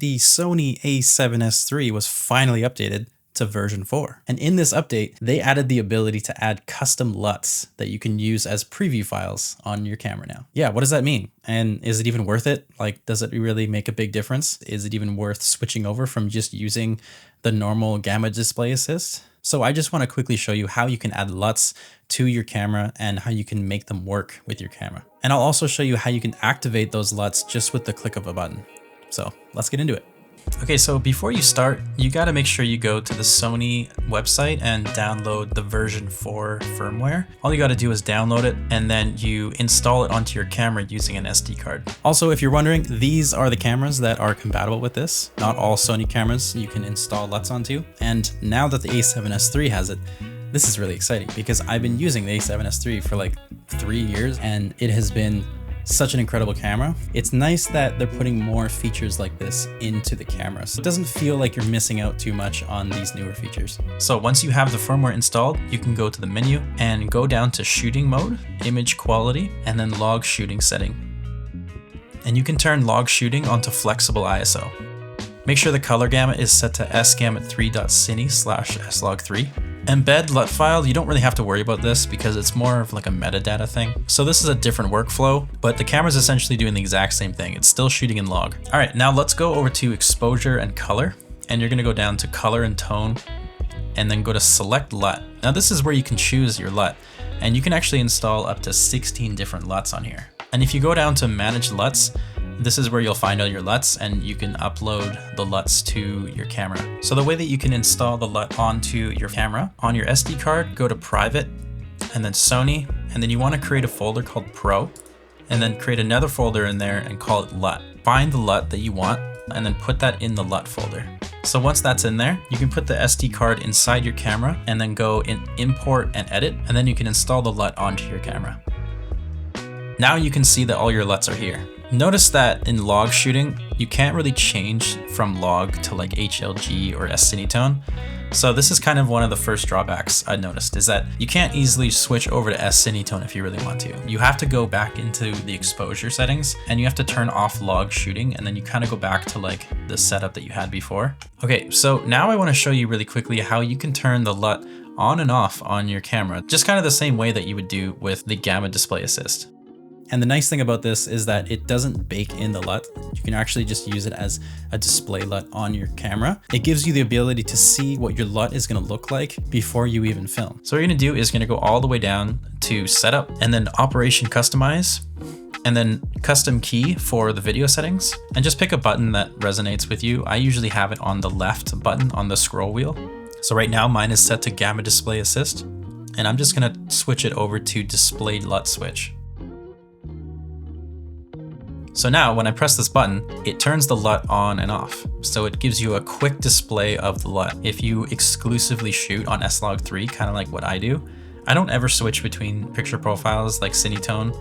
the Sony a7S III was finally updated to version 4. And in this update, they added the ability to add custom LUTs that you can use as preview files on your camera now. Yeah, what does that mean? And is it even worth it? Like, does it really make a big difference? Is it even worth switching over from just using the normal gamma display assist? So I just want to quickly show you how you can add LUTs to your camera and how you can make them work with your camera. And I'll also show you how you can activate those LUTs just with the click of a button. So let's get into it. Okay, so before you start, you got to make sure you go to the Sony website and download the version 4 firmware. All you got to do is download it and then you install it onto your camera using an SD card. Also, if you're wondering, these are the cameras that are compatible with this. Not all Sony cameras you can install LUTs onto. And now that the a7S III has it, this is really exciting because I've been using the a7S III for like 3 years and it has been such an incredible camera. It's nice that they're putting more features like this into the camera, so it doesn't feel like you're missing out too much on these newer features. So once you have the firmware installed, you can go to the menu and go down to shooting mode, image quality, and then log shooting setting. And you can turn log shooting onto flexible ISO. Make sure the color gamut is set to sgamut3.cine/slog3. Embed LUT file, you don't really have to worry about this because it's more of like a metadata thing. So this is a different workflow, but the camera's essentially doing the exact same thing. It's still shooting in log. All right, now let's go over to exposure and color. And you're gonna go down to color and tone and then go to select LUT. Now this is where you can choose your LUT and you can actually install up to 16 different LUTs on here. And if you go down to manage LUTs, this is where you'll find all your LUTs and you can upload the LUTs to your camera. So the way that you can install the LUT onto your camera, on your SD card, go to private and then Sony, and then you want to create a folder called Pro and then create another folder in there and call it LUT. Find the LUT that you want and then put that in the LUT folder. So once that's in there, you can put the SD card inside your camera and then go in import and edit, and then you can install the LUT onto your camera. Now you can see that all your LUTs are here. Notice that in log shooting, you can't really change from log to like HLG or S-Cinetone. So this is kind of one of the first drawbacks I noticed, is that you can't easily switch over to S-Cinetone if you really want to. You have to go back into the exposure settings and you have to turn off log shooting, and then you kind of go back to like the setup that you had before. Okay, so now I want to show you really quickly how you can turn the LUT on and off on your camera, just kind of the same way that you would do with the gamma display assist. And the nice thing about this is that it doesn't bake in the LUT. You can actually just use it as a display LUT on your camera. It gives you the ability to see what your LUT is going to look like before you even film. So what you're going to do is going to go all the way down to setup and then operation customize and then custom key for the video settings, and just pick a button that resonates with you. I usually have it on the left button on the scroll wheel. So right now mine is set to gamma display assist, and I'm just going to switch it over to display LUT switch. So now when I press this button, it turns the LUT on and off. So it gives you a quick display of the LUT. If you exclusively shoot on S-Log3, kind of like what I do, I don't ever switch between picture profiles like Cinetone.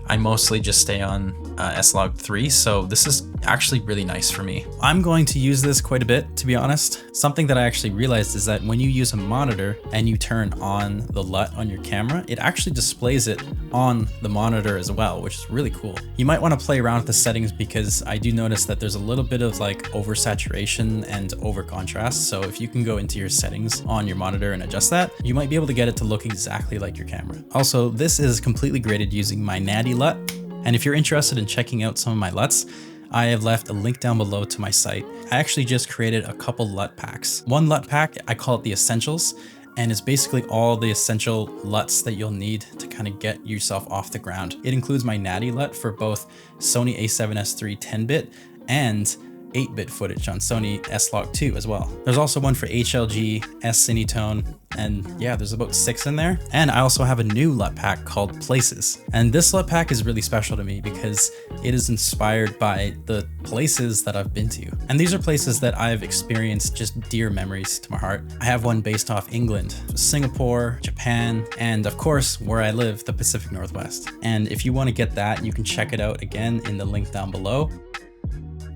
I mostly just stay on S-Log3, so this is actually really nice for me. I'm going to use this quite a bit, to be honest. Something that I actually realized is that when you use a monitor and you turn on the LUT on your camera, it actually displays it on the monitor as well, which is really cool. You might want to play around with the settings because I do notice that there's a little bit of like oversaturation and over contrast. So if you can go into your settings on your monitor and adjust that, you might be able to get it to look exactly like your camera. Also, this is completely graded using my Natty LUT. And if you're interested in checking out some of my LUTs, I have left a link down below to my site. I actually just created a couple LUT packs. One LUT pack, I call it the Essentials, and it's basically all the essential LUTs that you'll need to kind of get yourself off the ground. It includes my Natty LUT for both Sony a7S III 10-bit and 8-bit footage on Sony S-Log2 as well. There's also one for HLG, S-Cinetone, and yeah, there's about 6 in there. And I also have a new LUT pack called Places. And this LUT pack is really special to me because it is inspired by the places that I've been to. And these are places that I've experienced just dear memories to my heart. I have one based off England, Singapore, Japan, and of course, where I live, the Pacific Northwest. And if you want to get that, you can check it out again in the link down below.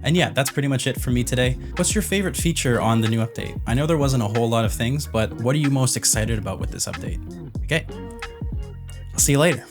And yeah, that's pretty much it for me today. What's your favorite feature on the new update? I know there wasn't a whole lot of things, but what are you most excited about with this update? Okay, I'll see you later.